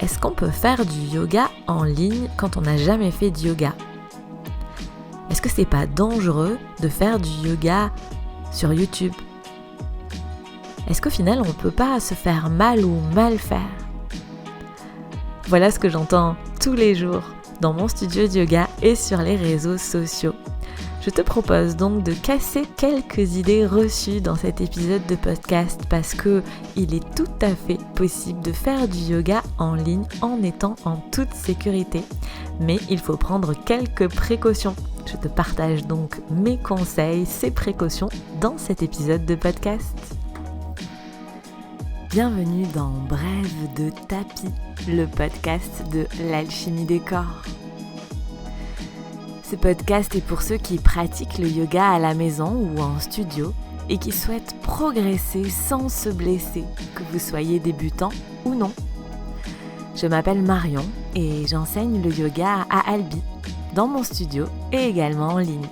Est-ce qu'on peut faire du yoga en ligne quand on n'a jamais fait de yoga ? Est-ce que c'est pas dangereux de faire du yoga sur YouTube ? Est-ce qu'au final on peut pas se faire mal ou mal faire ? Voilà ce que j'entends tous les jours dans mon studio de yoga et sur les réseaux sociaux. Je te propose donc de casser quelques idées reçues dans cet épisode de podcast parce que il est tout à fait possible de faire du yoga en ligne en étant en toute sécurité. Mais il faut prendre quelques précautions. Je te partage donc mes conseils, ces précautions dans cet épisode de podcast. Bienvenue dans Brève de tapis, le podcast de l'alchimie des corps. Ce podcast est pour ceux qui pratiquent le yoga à la maison ou en studio et qui souhaitent progresser sans se blesser, que vous soyez débutant ou non. Je m'appelle Marion et j'enseigne le yoga à Albi, dans mon studio et également en ligne.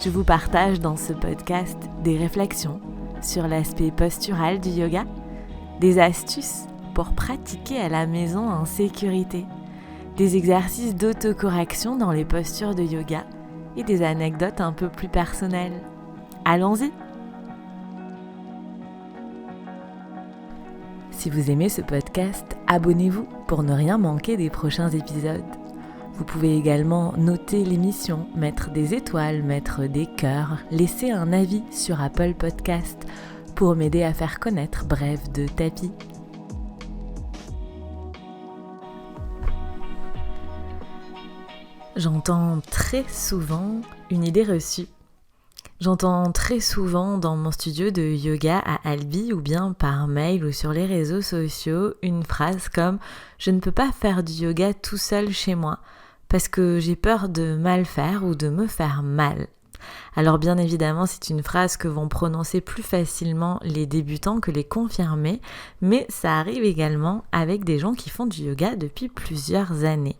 Je vous partage dans ce podcast des réflexions sur l'aspect postural du yoga, des astuces pour pratiquer à la maison en sécurité, des exercices d'autocorrection dans les postures de yoga et des anecdotes un peu plus personnelles. Allons-y! Si vous aimez ce podcast, abonnez-vous pour ne rien manquer des prochains épisodes. Vous pouvez également noter l'émission, mettre des étoiles, mettre des cœurs, laisser un avis sur Apple Podcast pour m'aider à faire connaître Brève de tapis. J'entends très souvent une idée reçue. J'entends très souvent dans mon studio de yoga à Albi ou bien par mail ou sur les réseaux sociaux une phrase comme « Je ne peux pas faire du yoga tout seul chez moi parce que j'ai peur de mal faire ou de me faire mal ». Alors bien évidemment, c'est une phrase que vont prononcer plus facilement les débutants que les confirmés, mais ça arrive également avec des gens qui font du yoga depuis plusieurs années.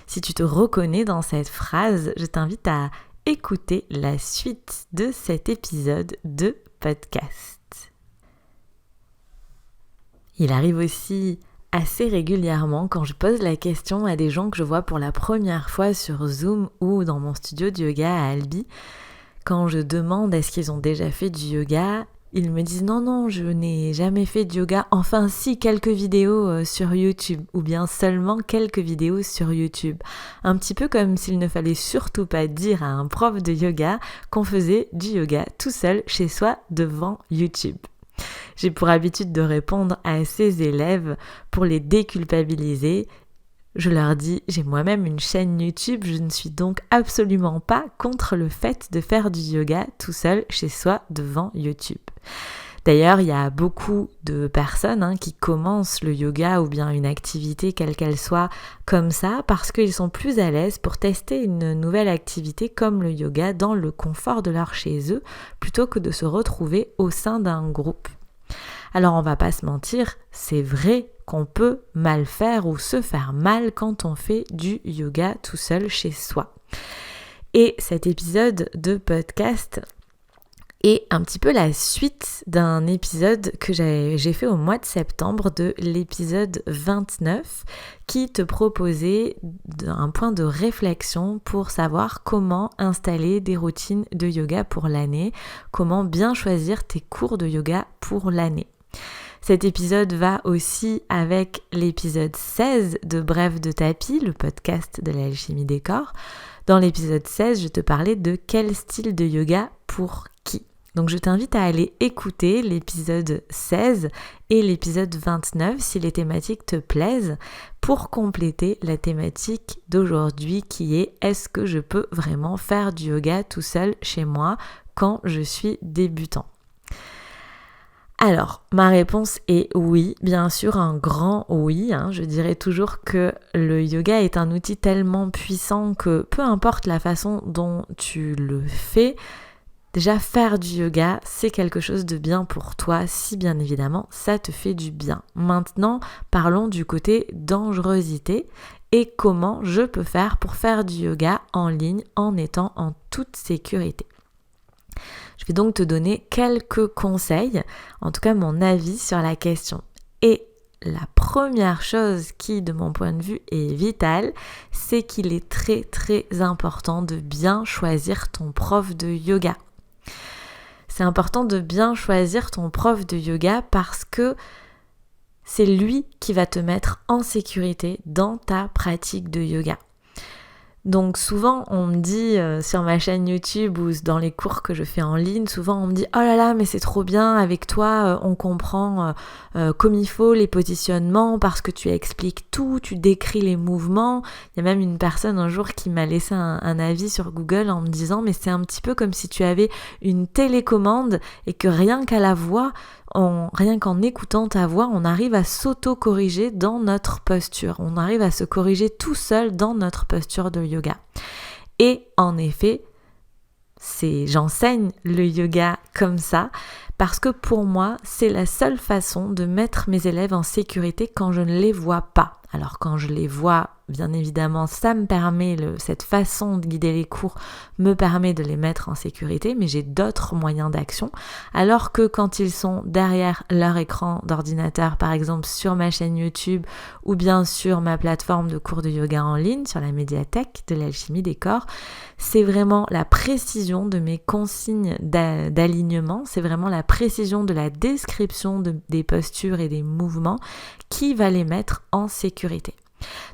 Si tu te reconnais dans cette phrase, je t'invite à écouter la suite de cet épisode de podcast. Il arrive aussi assez régulièrement quand je pose la question à des gens que je vois pour la première fois sur Zoom ou dans mon studio de yoga à Albi. Quand je demande est-ce qu'ils ont déjà fait du yoga, ils me disent non, je n'ai jamais fait de yoga, enfin si, quelques vidéos sur YouTube, ou bien seulement quelques vidéos sur YouTube. Un petit peu comme s'il ne fallait surtout pas dire à un prof de yoga qu'on faisait du yoga tout seul chez soi devant YouTube. J'ai pour habitude de répondre à ces élèves pour les déculpabiliser. Je leur dis, j'ai moi-même une chaîne YouTube, je ne suis donc absolument pas contre le fait de faire du yoga tout seul chez soi devant YouTube. D'ailleurs, il y a beaucoup de personnes qui commencent le yoga ou bien une activité quelle qu'elle soit comme ça parce qu'ils sont plus à l'aise pour tester une nouvelle activité comme le yoga dans le confort de leur chez eux plutôt que de se retrouver au sein d'un groupe. Alors on va pas se mentir, c'est vrai qu'on peut mal faire ou se faire mal quand on fait du yoga tout seul chez soi. Et cet épisode de podcast est un petit peu la suite d'un épisode que j'ai fait au mois de septembre, de l'épisode 29, qui te proposait un point de réflexion pour savoir comment installer des routines de yoga pour l'année, comment bien choisir tes cours de yoga pour l'année. Cet épisode va aussi avec l'épisode 16 de Brève de tapis, le podcast de l'alchimie des corps. Dans l'épisode 16, je te parlais de quel style de yoga pour qui. Donc je t'invite à aller écouter l'épisode 16 et l'épisode 29 si les thématiques te plaisent pour compléter la thématique d'aujourd'hui qui est « Est-ce que je peux vraiment faire du yoga tout seul chez moi quand je suis débutant ?» Alors, ma réponse est oui, bien sûr un grand oui. Je dirais toujours que le yoga est un outil tellement puissant que peu importe la façon dont tu le fais, déjà faire du yoga, c'est quelque chose de bien pour toi si bien évidemment ça te fait du bien. Maintenant, parlons du côté dangerosité et comment je peux faire pour faire du yoga en ligne en étant en toute sécurité. Je vais donc te donner quelques conseils, en tout cas mon avis sur la question. Et la première chose qui, de mon point de vue, est vitale, c'est qu'il est très très important de bien choisir ton prof de yoga. C'est important de bien choisir ton prof de yoga parce que c'est lui qui va te mettre en sécurité dans ta pratique de yoga. Donc souvent on me dit sur ma chaîne YouTube ou dans les cours que je fais en ligne, souvent on me dit « Oh là là, mais c'est trop bien, avec toi on comprend comme il faut les positionnements parce que tu expliques tout, tu décris les mouvements. » Il y a même une personne un jour qui m'a laissé un avis sur Google en me disant « Mais c'est un petit peu comme si tu avais une télécommande et que rien qu'à la voix, rien qu'en écoutant ta voix, on arrive à s'auto-corriger dans notre posture. On arrive à se corriger tout seul dans notre posture de yoga. » Et en effet, j'enseigne le yoga comme ça parce que pour moi, c'est la seule façon de mettre mes élèves en sécurité quand je ne les vois pas. Alors quand je les vois, bien évidemment, ça me permet, cette façon de guider les cours me permet de les mettre en sécurité, mais j'ai d'autres moyens d'action. Alors que quand ils sont derrière leur écran d'ordinateur, par exemple sur ma chaîne YouTube ou bien sur ma plateforme de cours de yoga en ligne, sur la médiathèque de l'alchimie des corps, c'est vraiment la précision de mes consignes d'alignement, c'est vraiment la précision de la description des postures et des mouvements qui va les mettre en sécurité.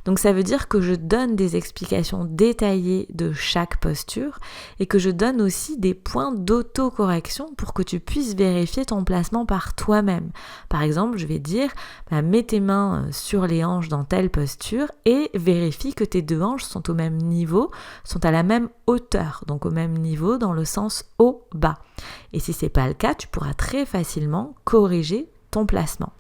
Donc ça veut dire que je donne des explications détaillées de chaque posture et que je donne aussi des points d'autocorrection pour que tu puisses vérifier ton placement par toi-même. Par exemple, je vais dire mets tes mains sur les hanches dans telle posture et vérifie que tes deux hanches sont au même niveau, sont à la même hauteur, donc au même niveau dans le sens haut-bas. Et si c'est pas le cas, tu pourras très facilement corriger ton placement.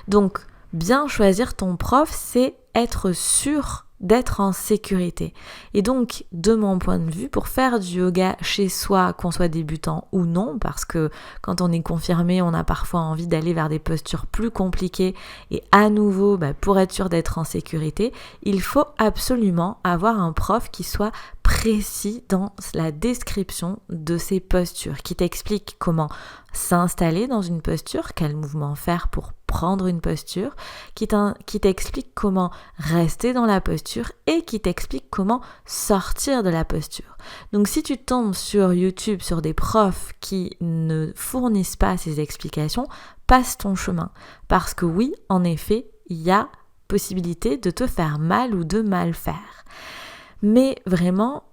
Donc, bien choisir ton prof, c'est être sûr d'être en sécurité. Et donc, de mon point de vue, pour faire du yoga chez soi, qu'on soit débutant ou non, parce que quand on est confirmé, on a parfois envie d'aller vers des postures plus compliquées et à nouveau, pour être sûr d'être en sécurité, il faut absolument avoir un prof qui soit précis dans la description de ces postures, qui t'explique comment s'installer dans une posture, quel mouvement faire pour prendre une posture, qui t'explique comment rester dans la posture et qui t'explique comment sortir de la posture. Donc si tu tombes sur YouTube sur des profs qui ne fournissent pas ces explications, passe ton chemin. Parce que oui, en effet, il y a possibilité de te faire mal ou de mal faire. Mais vraiment,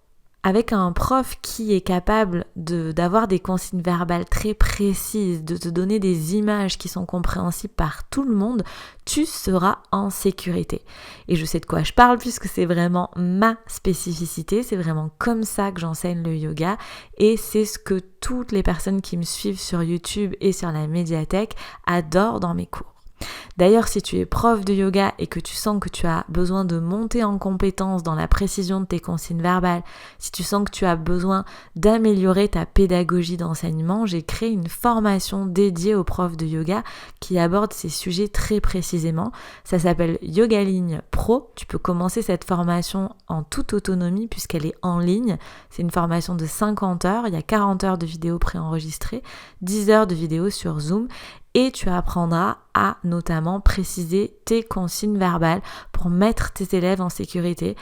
avec un prof qui est capable d'avoir des consignes verbales très précises, de te donner des images qui sont compréhensibles par tout le monde, tu seras en sécurité. Et je sais de quoi je parle puisque c'est vraiment ma spécificité, c'est vraiment comme ça que j'enseigne le yoga et c'est ce que toutes les personnes qui me suivent sur YouTube et sur la médiathèque adorent dans mes cours. D'ailleurs, si tu es prof de yoga et que tu sens que tu as besoin de monter en compétence dans la précision de tes consignes verbales, si tu sens que tu as besoin d'améliorer ta pédagogie d'enseignement, j'ai créé une formation dédiée aux profs de yoga qui aborde ces sujets très précisément. Ça s'appelle Yoga Ligne Pro. Tu peux commencer cette formation en toute autonomie puisqu'elle est en ligne. C'est une formation de 50 heures. Il y a 40 heures de vidéos préenregistrées, 10 heures de vidéos sur Zoom. Et tu apprendras à notamment préciser tes consignes verbales pour mettre tes élèves en sécurité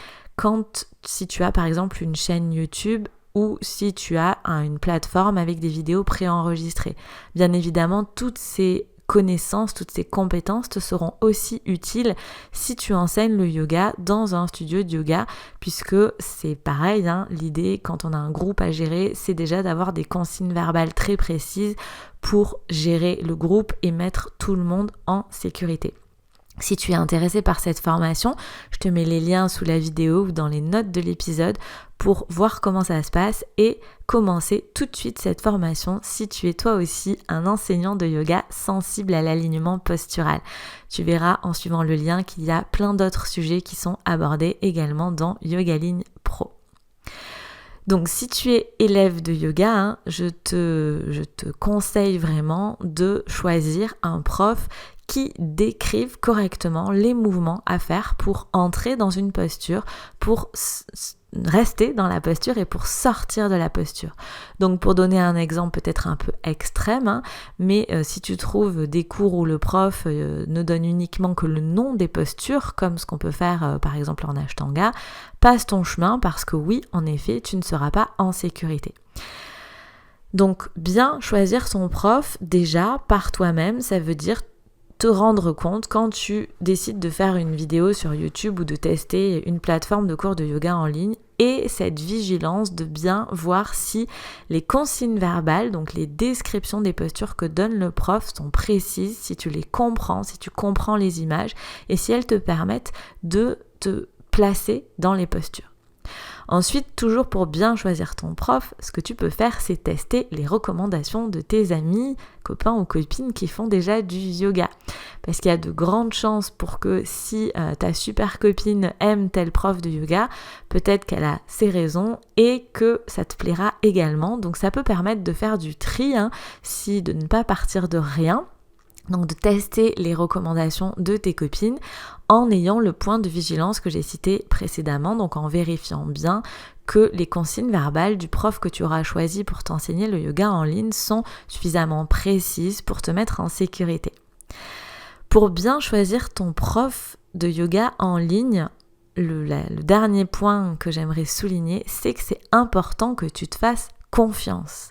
si tu as par exemple une chaîne YouTube ou si tu as une plateforme avec des vidéos préenregistrées. Bien évidemment, toutes ces connaissances, toutes ces compétences te seront aussi utiles si tu enseignes le yoga dans un studio de yoga puisque c'est pareil, l'idée quand on a un groupe à gérer, c'est déjà d'avoir des consignes verbales très précises pour gérer le groupe et mettre tout le monde en sécurité. Si tu es intéressé par cette formation, je te mets les liens sous la vidéo ou dans les notes de l'épisode pour voir comment ça se passe et commencer tout de suite cette formation si tu es toi aussi un enseignant de yoga sensible à l'alignement postural. Tu verras en suivant le lien qu'il y a plein d'autres sujets qui sont abordés également dans Yoga Ligne Pro. Donc si tu es élève de yoga, je te conseille vraiment de choisir un prof qui décrivent correctement les mouvements à faire pour entrer dans une posture, pour rester dans la posture et pour sortir de la posture. Donc pour donner un exemple peut-être un peu extrême, mais si tu trouves des cours où le prof ne donne uniquement que le nom des postures, comme ce qu'on peut faire par exemple en Ashtanga, passe ton chemin parce que oui, en effet, tu ne seras pas en sécurité. Donc bien choisir son prof déjà par toi-même, ça veut dire te rendre compte quand tu décides de faire une vidéo sur YouTube ou de tester une plateforme de cours de yoga en ligne et cette vigilance de bien voir si les consignes verbales, donc les descriptions des postures que donne le prof sont précises, si tu les comprends, si tu comprends les images et si elles te permettent de te placer dans les postures. Ensuite, toujours pour bien choisir ton prof, ce que tu peux faire, c'est tester les recommandations de tes amis, copains ou copines qui font déjà du yoga. Parce qu'il y a de grandes chances pour que si ta super copine aime tel prof de yoga, peut-être qu'elle a ses raisons et que ça te plaira également. Donc ça peut permettre de faire du tri, de ne pas partir de rien. Donc de tester les recommandations de tes copines en ayant le point de vigilance que j'ai cité précédemment, donc en vérifiant bien que les consignes verbales du prof que tu auras choisi pour t'enseigner le yoga en ligne sont suffisamment précises pour te mettre en sécurité. Pour bien choisir ton prof de yoga en ligne, le dernier point que j'aimerais souligner, c'est que c'est important que tu te fasses confiance.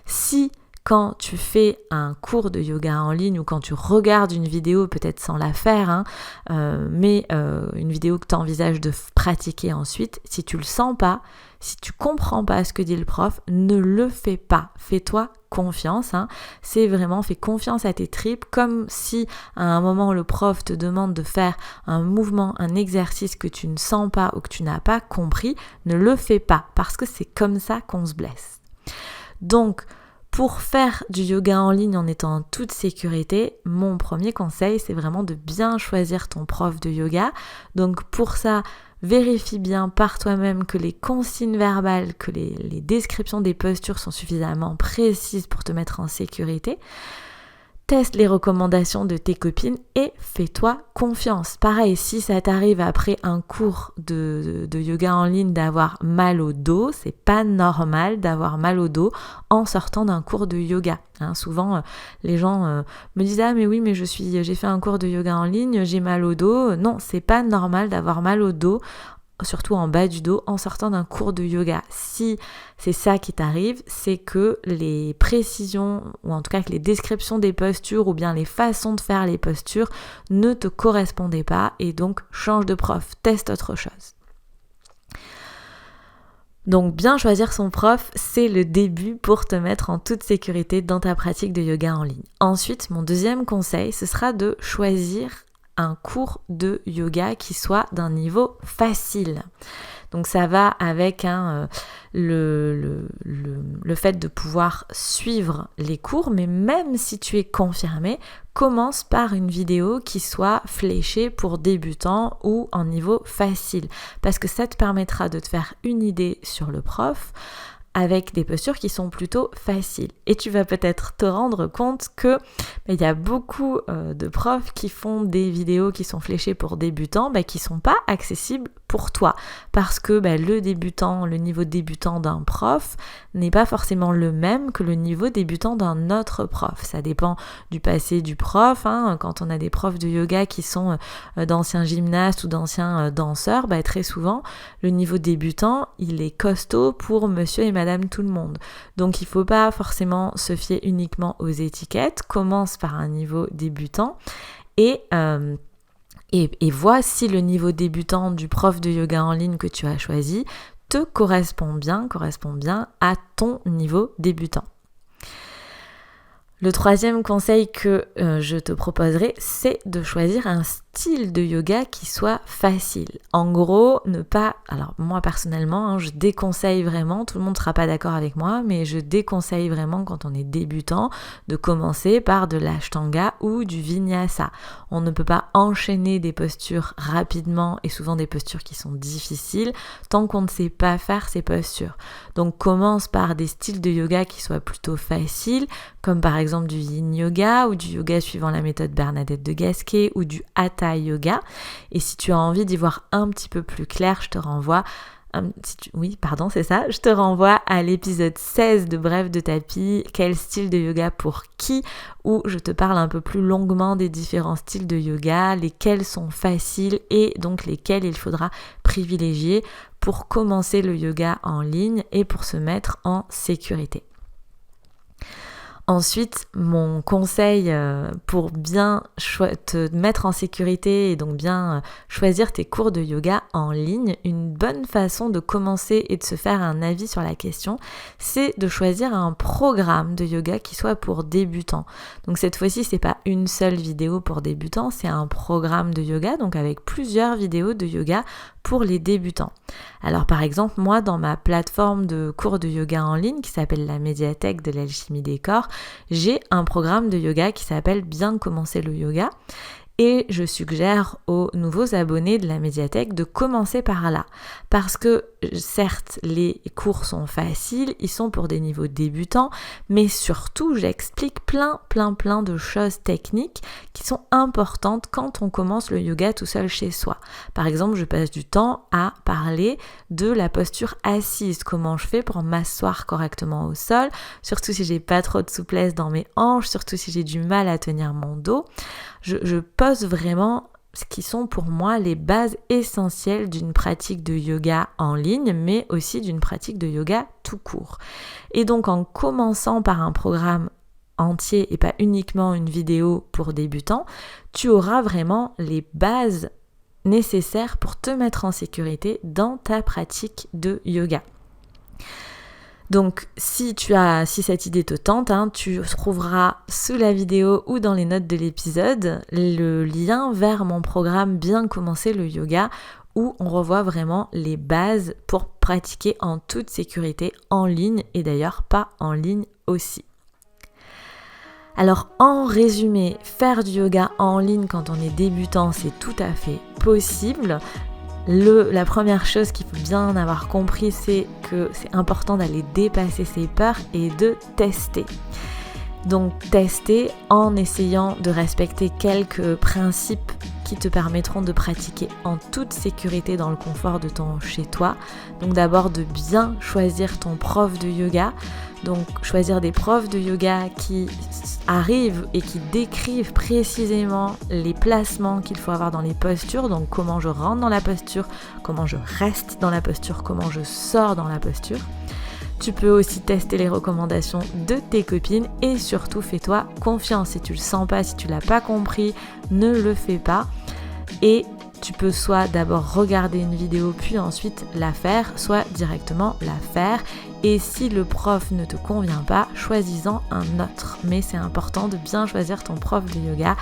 Si quand tu fais un cours de yoga en ligne ou quand tu regardes une vidéo, peut-être sans la faire, mais une vidéo que tu envisages de pratiquer ensuite, si tu le sens pas, si tu comprends pas ce que dit le prof, ne le fais pas. Fais-toi confiance. C'est vraiment, fais confiance à tes tripes, comme si à un moment le prof te demande de faire un mouvement, un exercice que tu ne sens pas ou que tu n'as pas compris, ne le fais pas parce que c'est comme ça qu'on se blesse. Donc, pour faire du yoga en ligne en étant en toute sécurité, mon premier conseil, c'est vraiment de bien choisir ton prof de yoga. Donc pour ça, vérifie bien par toi-même que les consignes verbales, que les descriptions des postures sont suffisamment précises pour te mettre en sécurité. Teste les recommandations de tes copines et fais-toi confiance. Pareil, si ça t'arrive après un cours de yoga en ligne d'avoir mal au dos, c'est pas normal d'avoir mal au dos en sortant d'un cours de yoga. Souvent, les gens me disent « Ah mais oui, mais j'ai fait un cours de yoga en ligne, j'ai mal au dos. » Non, c'est pas normal d'avoir mal au dos, surtout en bas du dos, en sortant d'un cours de yoga. Si c'est ça qui t'arrive, c'est que les précisions, ou en tout cas que les descriptions des postures, ou bien les façons de faire les postures, ne te correspondaient pas, et donc change de prof, teste autre chose. Donc bien choisir son prof, c'est le début pour te mettre en toute sécurité dans ta pratique de yoga en ligne. Ensuite, mon deuxième conseil, ce sera de choisir un cours de yoga qui soit d'un niveau facile. Donc ça va avec le fait de pouvoir suivre les cours, mais même si tu es confirmé, commence par une vidéo qui soit fléchée pour débutants ou en niveau facile, parce que ça te permettra de te faire une idée sur le prof, avec des postures qui sont plutôt faciles. Et tu vas peut-être te rendre compte que il y a beaucoup de profs qui font des vidéos qui sont fléchées pour débutants, qui sont pas accessibles pour toi, parce que le niveau débutant d'un prof n'est pas forcément le même que le niveau débutant d'un autre prof. Ça dépend du passé du prof. Quand on a des profs de yoga qui sont d'anciens gymnastes ou d'anciens danseurs, très souvent le niveau débutant il est costaud pour monsieur et madame tout le monde. Donc il faut pas forcément se fier uniquement aux étiquettes. Commence par un niveau débutant et vois si le niveau débutant du prof de yoga en ligne que tu as choisi te correspond bien à ton niveau débutant. Le troisième conseil que je te proposerai, c'est de choisir un style de yoga qui soit facile. En gros, alors moi personnellement, je déconseille vraiment, tout le monde ne sera pas d'accord avec moi, mais je déconseille vraiment quand on est débutant de commencer par de l'ashtanga ou du vinyasa. On ne peut pas enchaîner des postures rapidement et souvent des postures qui sont difficiles tant qu'on ne sait pas faire ces postures. Donc commence par des styles de yoga qui soient plutôt faciles, comme par exemple du yin yoga ou du yoga suivant la méthode Bernadette de Gasquet ou du hatha yoga. Et si tu as envie d'y voir un petit peu plus clair, je te renvoie C'est ça. Je te renvoie à l'épisode 16 de Bref de tapis, quel style de yoga pour qui, où je te parle un peu plus longuement des différents styles de yoga, lesquels sont faciles et donc lesquels il faudra privilégier pour commencer le yoga en ligne et pour se mettre en sécurité. Ensuite, mon conseil pour bien te mettre en sécurité et donc bien choisir tes cours de yoga en ligne, une bonne façon de commencer et de se faire un avis sur la question, c'est de choisir un programme de yoga qui soit pour débutants. Donc cette fois-ci, c'est pas une seule vidéo pour débutants, c'est un programme de yoga, donc avec plusieurs vidéos de yoga pour les débutants. Alors par exemple, moi dans ma plateforme de cours de yoga en ligne qui s'appelle la médiathèque de l'alchimie des corps, j'ai un programme de yoga qui s'appelle Bien commencer le yoga et je suggère aux nouveaux abonnés de la médiathèque de commencer par là parce que certes les cours sont faciles, ils sont pour des niveaux débutants, mais surtout j'explique plein de choses techniques qui sont importantes quand on commence le yoga tout seul chez soi. Par exemple, je passe du temps à parler de la posture assise, comment je fais pour m'asseoir correctement au sol, surtout si j'ai pas trop de souplesse dans mes hanches, surtout si j'ai du mal à tenir mon dos. Je pose vraiment ce qui sont pour moi les bases essentielles d'une pratique de yoga en ligne, mais aussi d'une pratique de yoga tout court. Et donc en commençant par un programme entier et pas uniquement une vidéo pour débutants, tu auras vraiment les bases nécessaires pour te mettre en sécurité dans ta pratique de yoga. Donc si cette idée te tente, tu trouveras sous la vidéo ou dans les notes de l'épisode le lien vers mon programme Bien commencer le yoga où on revoit vraiment les bases pour pratiquer en toute sécurité en ligne et d'ailleurs pas en ligne aussi. Alors en résumé, faire du yoga en ligne quand on est débutant, c'est tout à fait possible. La première chose qu'il faut bien avoir compris, c'est que c'est important d'aller dépasser ses peurs et de tester. Donc tester en essayant de respecter quelques principes qui te permettront de pratiquer en toute sécurité dans le confort de ton chez-toi. Donc d'abord de bien choisir ton prof de yoga. Donc choisir des profs de yoga qui arrivent et qui décrivent précisément les placements qu'il faut avoir dans les postures. Donc comment je rentre dans la posture, comment je reste dans la posture, comment je sors dans la posture. Tu peux aussi tester les recommandations de tes copines et surtout fais-toi confiance. Si tu le sens pas, si tu l'as pas compris, ne le fais pas. Et tu peux soit d'abord regarder une vidéo puis ensuite la faire, soit directement la faire. Et si le prof ne te convient pas, choisis-en un autre. Mais c'est important de bien choisir ton prof de yoga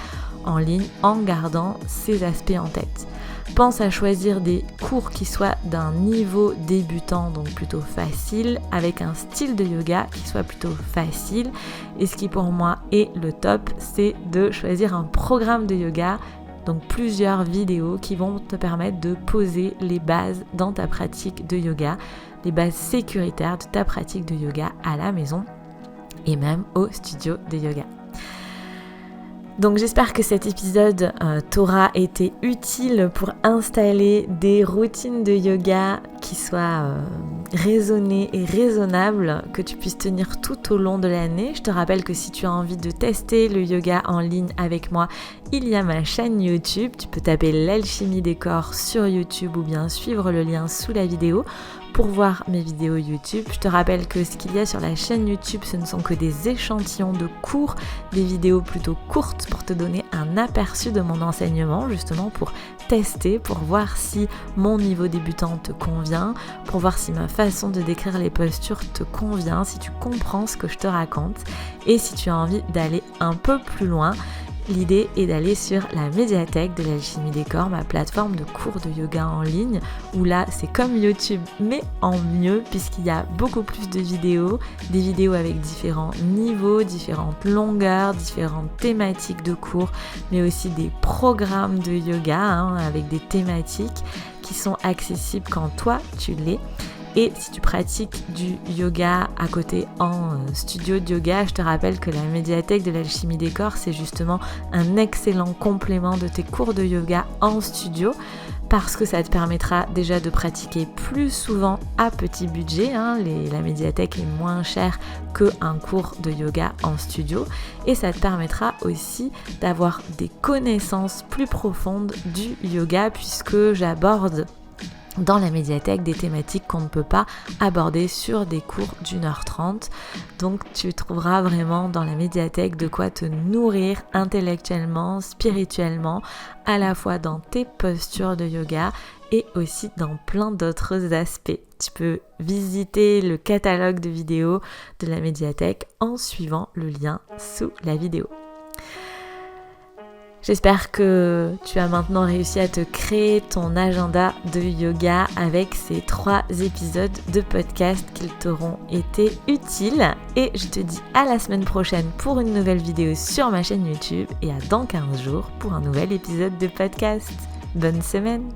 en ligne en gardant ces aspects en tête. Pense à choisir des cours qui soient d'un niveau débutant, donc plutôt facile, avec un style de yoga qui soit plutôt facile. Et ce qui pour moi est le top, c'est de choisir un programme de yoga, donc plusieurs vidéos qui vont te permettre de poser les bases dans ta pratique de yoga, les bases sécuritaires de ta pratique de yoga à la maison et même au studio de yoga. Donc j'espère que cet épisode t'aura été utile pour installer des routines de yoga qui soient raisonnées et raisonnables, que tu puisses tenir tout au long de l'année. Je te rappelle que si tu as envie de tester le yoga en ligne avec moi, il y a ma chaîne YouTube. Tu peux taper l'alchimie des corps sur YouTube ou bien suivre le lien sous la vidéo pour voir mes vidéos YouTube. Je te rappelle que ce qu'il y a sur la chaîne YouTube, ce ne sont que des échantillons de cours, des vidéos plutôt courtes pour te donner un aperçu de mon enseignement, justement pour tester, pour voir si mon niveau débutant te convient, pour voir si ma façon de décrire les postures te convient, si tu comprends ce que je te raconte et si tu as envie d'aller un peu plus loin. L'idée est d'aller sur la médiathèque de l'alchimie des corps, ma plateforme de cours de yoga en ligne, où là c'est comme YouTube mais en mieux puisqu'il y a beaucoup plus de vidéos, des vidéos avec différents niveaux, différentes longueurs, différentes thématiques de cours, mais aussi des programmes de yoga avec des thématiques qui sont accessibles quand toi tu l'es. Et si tu pratiques du yoga à côté en studio de yoga, je te rappelle que la médiathèque de l'alchimie des corps, c'est justement un excellent complément de tes cours de yoga en studio. parce que ça te permettra déjà de pratiquer plus souvent à petit budget. La médiathèque est moins chère qu'un cours de yoga en studio et ça te permettra aussi d'avoir des connaissances plus profondes du yoga puisque j'aborde dans la médiathèque des thématiques qu'on ne peut pas aborder sur des cours d'1h30. Donc tu trouveras vraiment dans la médiathèque de quoi te nourrir intellectuellement, spirituellement, à la fois dans tes postures de yoga et aussi dans plein d'autres aspects. Tu peux visiter le catalogue de vidéos de la médiathèque en suivant le lien sous la vidéo. J'espère que tu as maintenant réussi à te créer ton agenda de yoga avec ces 3 épisodes de podcast qui t'auront été utiles. Et je te dis à la semaine prochaine pour une nouvelle vidéo sur ma chaîne YouTube et à dans 15 jours pour un nouvel épisode de podcast. Bonne semaine!